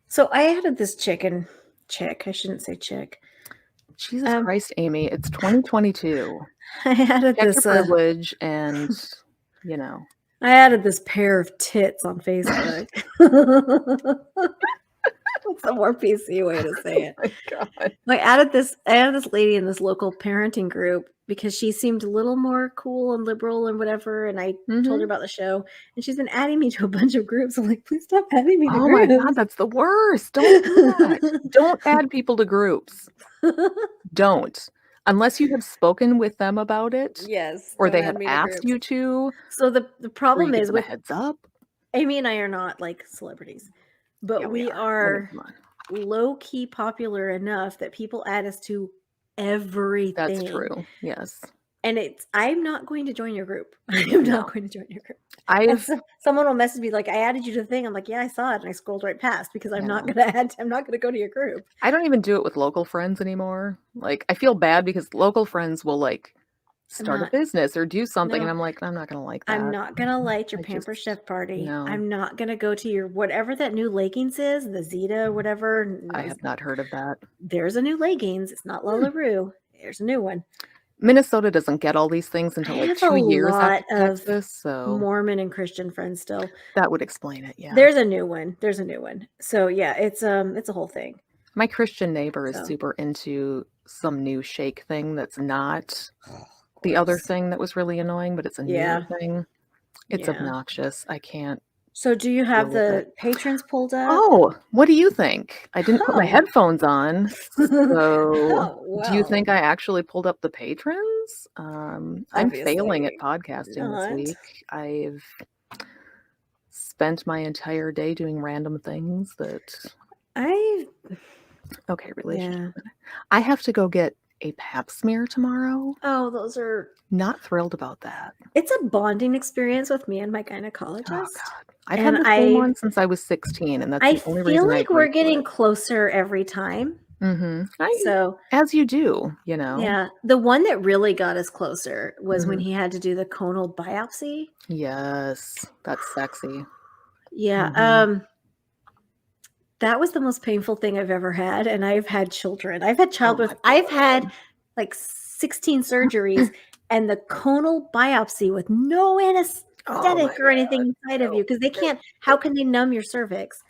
So I added this chick. I shouldn't say chick. Jesus Christ, Amy, it's 2022. I added Check this your privilege and, I added this pair of tits on Facebook. It's a more PC way to say it. Oh my God. I added this lady in this local parenting group because she seemed a little more cool and liberal and whatever. And I told her about the show, and she's been adding me to a bunch of groups. I'm like, please stop adding me to groups. Oh my God, that's the worst. Don't do that. Don't add people to groups. Don't. Unless you have spoken with them about it. Yes. Or they have asked you to. So the problem is with heads up. Amy and I are not like celebrities, but we are low-key popular enough that people add us to everything. That's true. Yes. And I'm not going to join your group. I am not going to join your group. Someone will message me like, I added you to the thing. I'm like, yeah, I saw it. And I scrolled right past because I'm not going to go to your group. I don't even do it with local friends anymore. Like, I feel bad because local friends will like start a business or do something. And I'm like, I'm not going to like that. I'm not going to light your Pamper Chef party. No. I'm not going to go to your, whatever that new leggings is, the Zeta, whatever. I have not heard of that. There's a new leggings. It's not LuLaRoe. There's a new one. Minnesota doesn't get all these things until like 2 years after Texas, so Mormon and Christian friends still. That would explain it, yeah. There's a new one. So yeah, it's a whole thing. My Christian neighbor is super into some new shake thing that's not the other thing that was really annoying, but it's a new thing. It's obnoxious. I can't. So do you have deal with the it. patrons pulled up? Oh, what do you think? I didn't put my Oh. headphones on, so Oh, do you well. think I actually pulled up the patrons? I'm failing at Obviously podcasting not. this week. I've spent my entire day doing random things that okay, relationship. Yeah. I have to go get a pap smear tomorrow. Oh, those are. Not thrilled about that. It's a bonding experience with me and my gynecologist. Oh God, I've And had the same one since I was 16, and that's I the only feel reason I like we're agreed to getting it. closer every time. So As you do, you know. yeah, the one that really got us closer was when he had to do the conal biopsy. Yes, that's sexy. Yeah. That was the most painful thing I've ever had, and I've had children. I've had childbirth. I've had like 16 surgeries, and the conal biopsy with no anesthetic or anything inside of you because they can't. How can they numb your cervix?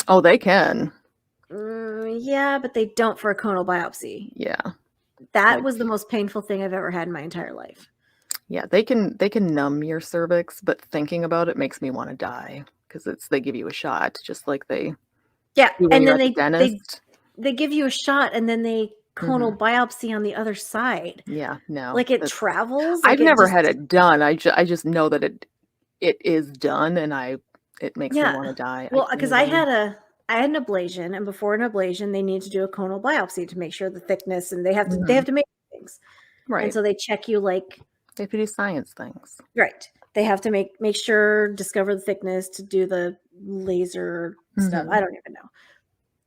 Oh, they can. Yeah, but they don't for a conal biopsy. Yeah. That was the most painful thing I've ever had in my entire life. Yeah, they can numb your cervix, but thinking about it makes me want to die because they give you a shot, just like they and then they give you a shot, and then they conal biopsy on the other side. Yeah, no, like it travels. I've never had it done. I just know that it is done, and it makes me want to die. Well, because I had an ablation, and before an ablation, they need to do a conal biopsy to make sure the thickness, and they have to make things right. And so they check you like they have to do science things. Right. They have to make sure, discover the thickness to do the laser stuff. I don't even know.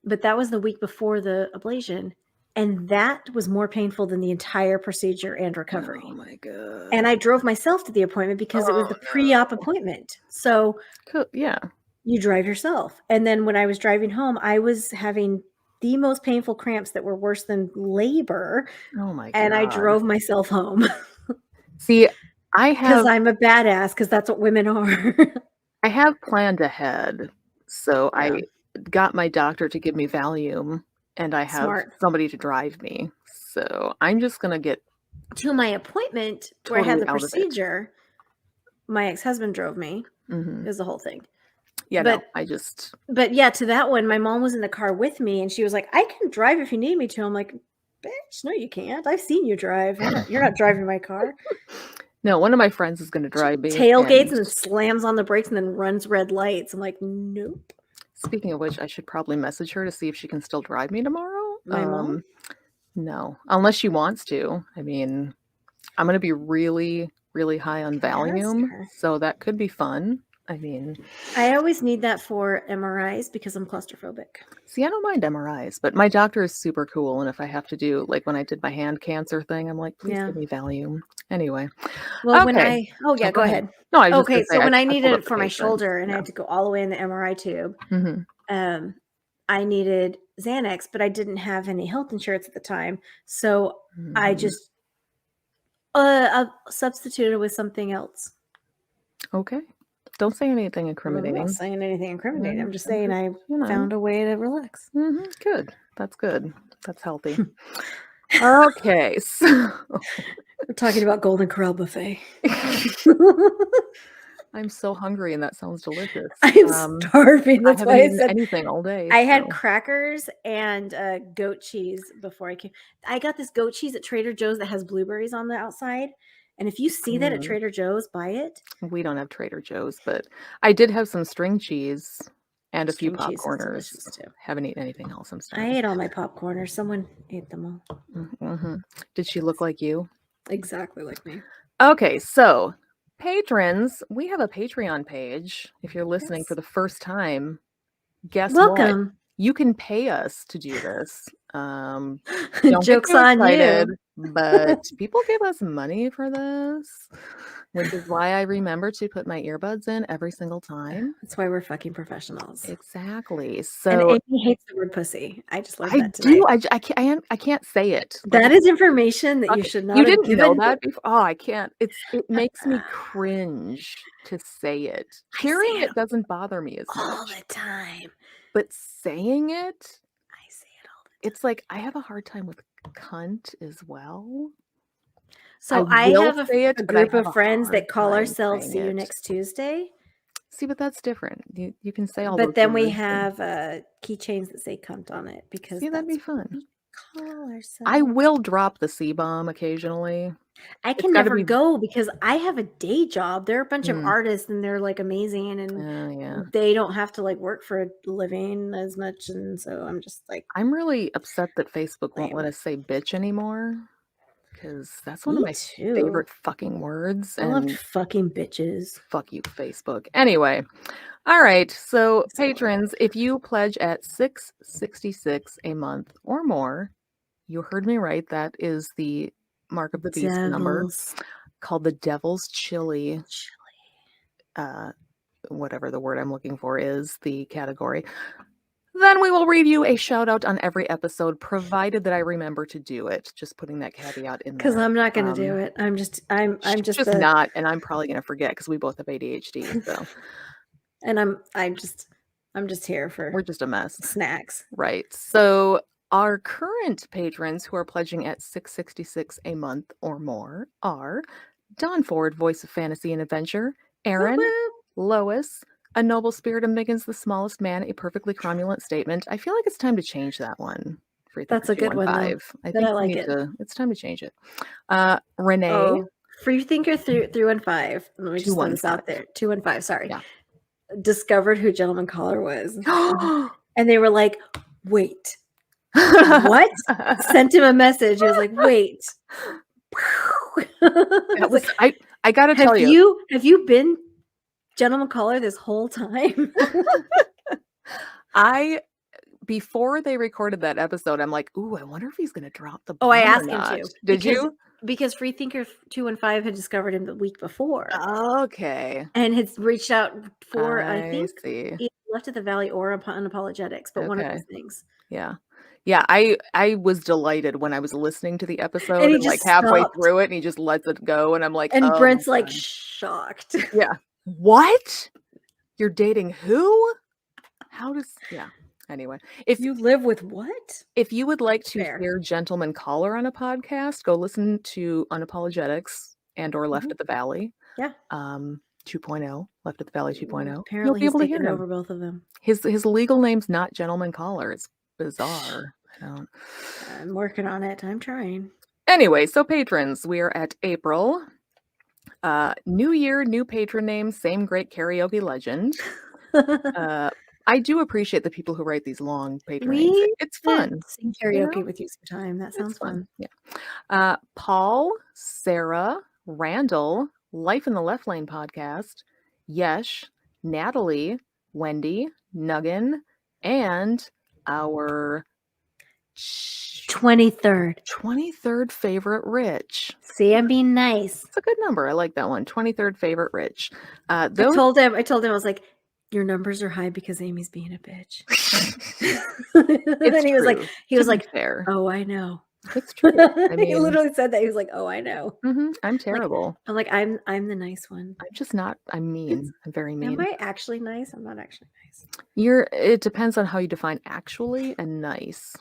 But that was the week before the ablation. And that was more painful than the entire procedure and recovery. Oh my God. And I drove myself to the appointment because it was the pre-op appointment. So yeah, you drive yourself. And then when I was driving home, I was having the most painful cramps that were worse than labor. Oh my God. And I drove myself home. See, because I'm a badass, because that's what women are. I have planned ahead. So I got my doctor to give me Valium, and I have somebody to drive me. So I'm just going to get to my appointment where I had the procedure. My ex-husband drove me. It was the whole thing. Yeah, But yeah, to that one, my mom was in the car with me, and she was like, I can drive if you need me to. I'm like, bitch, no, you can't. I've seen you drive. You're not driving my car. No, one of my friends is going to drive me. Tailgates and slams on the brakes and then runs red lights. I'm like, nope. Speaking of which, I should probably message her to see if she can still drive me tomorrow. My mom? No, unless she wants to. I mean, I'm going to be really, really high on Valium, so that could be fun. I mean, I always need that for MRIs because I'm claustrophobic. See, I don't mind MRIs, but my doctor is super cool. And if I have to do, like when I did my hand cancer thing, I'm like, please give me Valium. Anyway. Well, go ahead. No, I was okay. Just so when I needed it for my shoulder and I had to go all the way in the MRI tube, I needed Xanax, but I didn't have any health insurance at the time. So I just substituted with something else. Okay. Don't say anything incriminating. I'm not saying anything incriminating. I'm just saying I found a way to relax. Good. That's good. That's healthy. Okay. So we're talking about Golden Corral buffet. I'm so hungry, and that sounds delicious. I'm starving. That's why I said anything all day. I had crackers and goat cheese before I came. I got this goat cheese at Trader Joe's that has blueberries on the outside. And if you see that at Trader Joe's, buy it. We don't have Trader Joe's, but I did have some string cheese and a few popcorners. Haven't eaten anything else. I'm sorry. I ate all my popcorners. Someone ate them all. Did she look like you? Exactly like me. Okay, so patrons, we have a Patreon page. If you're listening for the first time, guess Welcome. what? You can pay us to do this. Joke's on you. But people give us money for this, which is why I remember to put my earbuds in every single time. That's why we're fucking professionals. Exactly. So and Amy hates the word pussy. I just learned that tonight. I do. I can't say it. That is information that you should not. You didn't know that before? Oh, I can't. It makes me cringe to say it. Hearing it doesn't bother me as much all the time, but saying it. I say it all the time. It's like I have a hard time with cunt as well. So I have a group of friends that call ourselves See You Next Tuesday. See, but that's different. You can say all But those then we words, have keychains that say cunt on it because see, that'd be that's what fun. we call ourselves. I will drop the C-bomb occasionally. I It's can gotta never be- go because I have a day job. They're a bunch of Mm. artists and they're like amazing and Oh, yeah. they don't have to like work for a living as much. And so I'm just like, I'm really upset that Facebook won't Lame. let us say bitch anymore because that's one of me my too. favorite fucking words. I loved And fucking bitches. fuck you, Facebook. Anyway, all right. So, So what? patrons, if you pledge at $6.66 a month or more, you heard me right. That is the mark of the beast number Devils. called the Devil's Chili. Whatever the word I'm looking for is, the category. Then we will read you a shout out on every episode, provided that I remember to do it. Just putting that caveat in there. Because I'm not going to do it. I'm just not, and I'm probably going to forget because we both have ADHD. So, and I'm just here for we're just a mess. snacks. Right. So our current patrons who are pledging at $6.66 a month or more are Don Ford, voice of fantasy and adventure, Aaron, Lois, A Noble Spirit of Megan's the Smallest Man, a perfectly cromulent statement. I feel like it's time to change that one. That's a good one, though. I But think I like it. It's time to change it. Renee. Oh, Free Thinker 315. Let me just throw this 215. out there. 215, sorry. Yeah. Discovered who Gentleman Caller was. And they were like, wait, what? Sent him a message. He was like, wait. I gotta tell you. Have you been Gentleman Caller this whole time? Before they recorded that episode, I'm like, ooh, I wonder if he's gonna drop the bomb. Oh, I asked or him not. to. Did you? Because Free Thinker 215 had discovered him the week before. Okay. And had reached out for, I I think, see. either Left at the Valley or Unapologetics, but one of Okay. those things. Yeah. Yeah, I was delighted when I was listening to the episode And he and like just halfway stopped. through it and he just lets it go and I'm like, And oh, Brent's my like God. shocked. Yeah. What? You're dating who? How does anyway. If You live with what? If you would like to Fair. hear Gentleman Caller on a podcast, go listen to Unapologetics and or Left at the Valley. Yeah. 2.0, Left at the Valley 2.0. Apparently You'll be he's able to hear taken him. over both of them. His legal name's not Gentleman Caller. It's bizarre. I'm working on it. I'm trying. Anyway, so patrons, we are at April. New year, new patron name, same great karaoke legend. I do appreciate the people who write these long patron names. It's fun. Sing karaoke with you sometime. That sounds fun. Yeah. Paul, Sarah, Randall, Life in the Left Lane podcast, Yesh, Natalie, Wendy, Nuggin, and our 23rd favorite Rich. See, I'm being nice. It's a good number. I like that one. 23rd favorite Rich. I told him, I was like, your numbers are high because Amy's being a bitch. And then he was like, fair. Oh, I know. It's true. I mean, he literally said that. He was like, oh, I know. I'm terrible. I'm like, I'm the nice one. I'm just not. I'm mean. I'm very mean. Am I actually nice? I'm not actually nice. It depends on how you define actually and nice.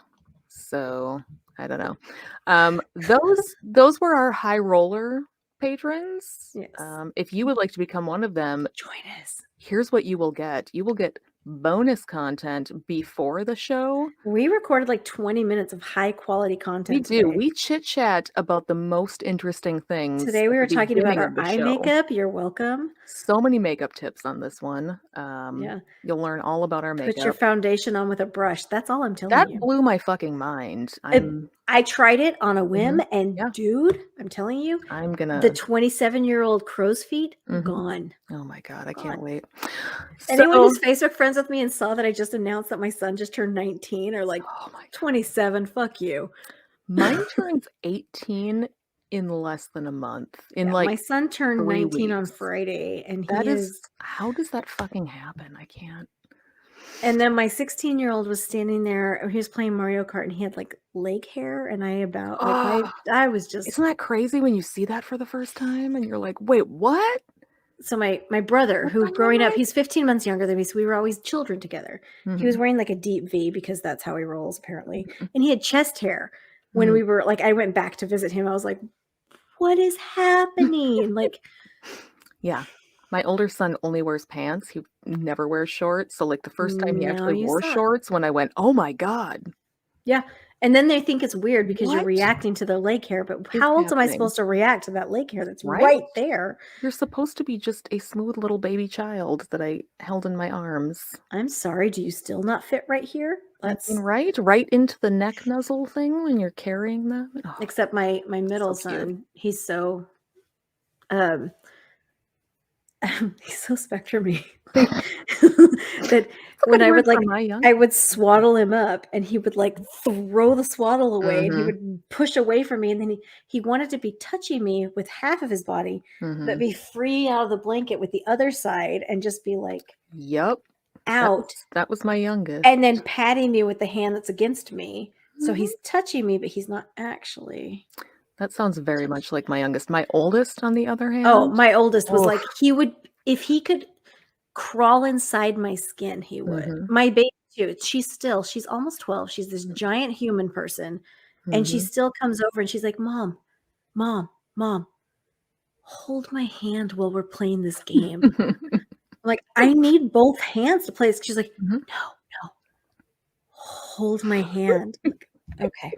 So I don't know. Those were our high roller patrons. Yes. If you would like to become one of them, Join us. Here's what you will get. You will get bonus content before the show. We recorded like 20 minutes of high quality content. We do. We chit chat about the most interesting things. Today we were talking about our eye makeup. You're welcome. So many makeup tips on this one. Yeah. You'll learn all about our makeup. Put your foundation on with a brush. That's all I'm telling you. That blew my fucking mind. I tried it on a whim and dude, I'm telling you, the 27-year-old crow's feet gone. Oh my God, I can't wait. Anyone who's Facebook friends with me and saw that I just announced that my son just turned 19 or like 27, fuck you. Mine turns 18 in less than a month. My son turned 19 weeks. on Friday and how does that fucking happen? I can't. And then my 16-year-old was standing there. He was playing Mario Kart and he had like leg hair. And I was just. Isn't that crazy when you see that for the first time and you're like, wait, what? So my brother, who growing up, he's 15 months younger than me. So we were always children together. He was wearing like a deep V because that's how he rolls apparently. And he had chest hair. When we were like, I went back to visit him. I was like, what is happening? Like, yeah. My older son only wears pants. He never wears shorts. So like the first time he Now actually you wore suck. shorts, when I went, oh my God. Yeah. And then they think it's weird because you're What reacting to the leg hair. But is how else am I happening? supposed to react to that leg hair that's Right? right there? You're supposed to be just a smooth little baby child that I held in my arms. I'm sorry. Do you still not fit right here? I mean, right into the neck nuzzle thing when you're carrying them. Oh, Except my middle so cute. son, he's so he's so spectrum-y that when I would I would swaddle him up and he would like throw the swaddle away and he would push away from me, and then he wanted to be touching me with half of his body, but be free out of the blanket with the other side and just be like, yep, out. That was my youngest. And then patting me with the hand that's against me. So he's touching me, but he's not actually. That sounds very much like my youngest. My oldest, on the other hand. Oh, my oldest was like, he would, if he could crawl inside my skin, he would. My baby too. She's almost 12. She's this giant human person. And she still comes over and she's like, Mom, hold my hand while we're playing this game. I'm like, I need both hands to play this. She's like, no, hold my hand. Like, okay.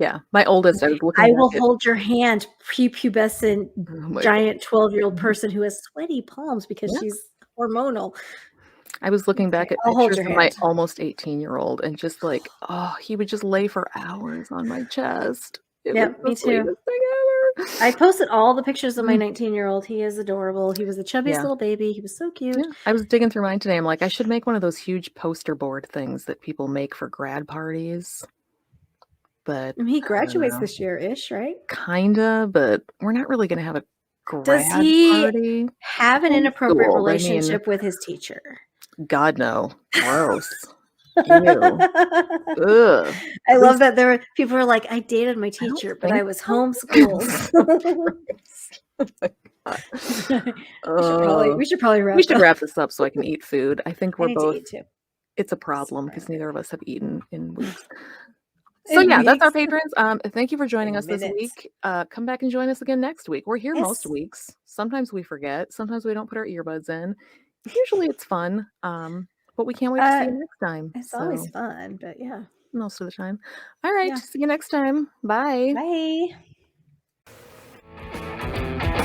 Yeah, my oldest. I will hold your hand, prepubescent, giant 12-year-old person who has sweaty palms because she's hormonal. I was looking back at pictures of my almost 18-year-old and just like, oh, he would just lay for hours on my chest. Yeah, me too. I posted all the pictures of my 19-year-old. He is adorable. He was the chubbiest little baby. He was so cute. Yeah. I was digging through mine today. I'm like, I should make one of those huge poster board things that people make for grad parties. But he graduates this year-ish, right? Kinda, but we're not really going to have a grad Does he party. Have an inappropriate relationship with his teacher? God, no. Gross. Ew. Ugh. I love that there were people who are like, I dated my teacher, but I was homeschooled. We should probably wrap this up so I can eat food. I think we're both. It's a problem because neither of us have eaten in weeks. So yeah, that's our patrons. Thank you for joining us this week. Come back and join us again next week. We're here most weeks. Sometimes we forget. Sometimes we don't put our earbuds in. Usually it's fun. But we can't wait to see you next time. It's always fun, but yeah. Most of the time. All right. See you next time. Bye. Bye.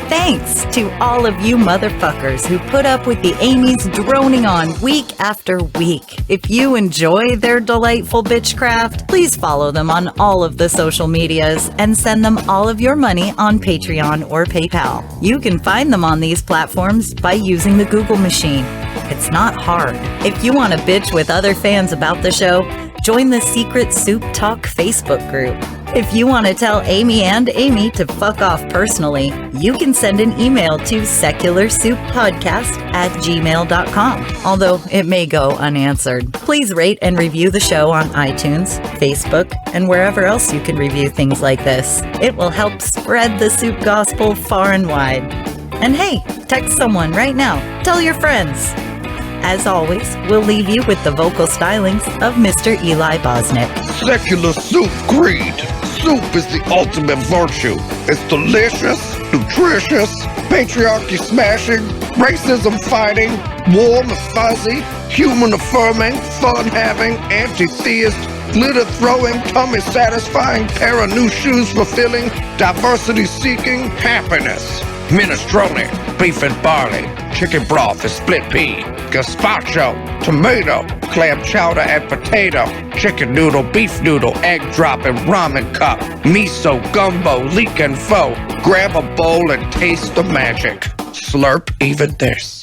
Thanks to all of you motherfuckers who put up with the Amieys droning on week after week. If you enjoy their delightful bitchcraft, please follow them on all of the social medias and send them all of your money on Patreon or PayPal. You can find them on these platforms by using the Google machine. It's not hard. If you want to bitch with other fans about the show, join the Secret Soup Talk Facebook group. If you want to tell Amy and Amy to fuck off personally, you can send an email to secularsouppodcast@gmail.com, although it may go unanswered. Please rate and review the show on iTunes, Facebook, and wherever else you can review things like this. It will help spread the soup gospel far and wide. And hey, text someone right now. Tell your friends. As always, we'll leave you with the vocal stylings of Mr. Eli Bosnick. Secular soup creed. Soup is the ultimate virtue. It's delicious, nutritious, patriarchy smashing, racism fighting, warm and fuzzy, human affirming, fun having, anti-theist, glitter throwing, tummy satisfying, pair of new shoes fulfilling, diversity seeking, happiness. Minestrone, beef and barley, chicken broth and split pea, gazpacho, tomato, clam chowder and potato, chicken noodle, beef noodle, egg drop and ramen cup, miso, gumbo, leek and pho. Grab a bowl and taste the magic. Slurp even this.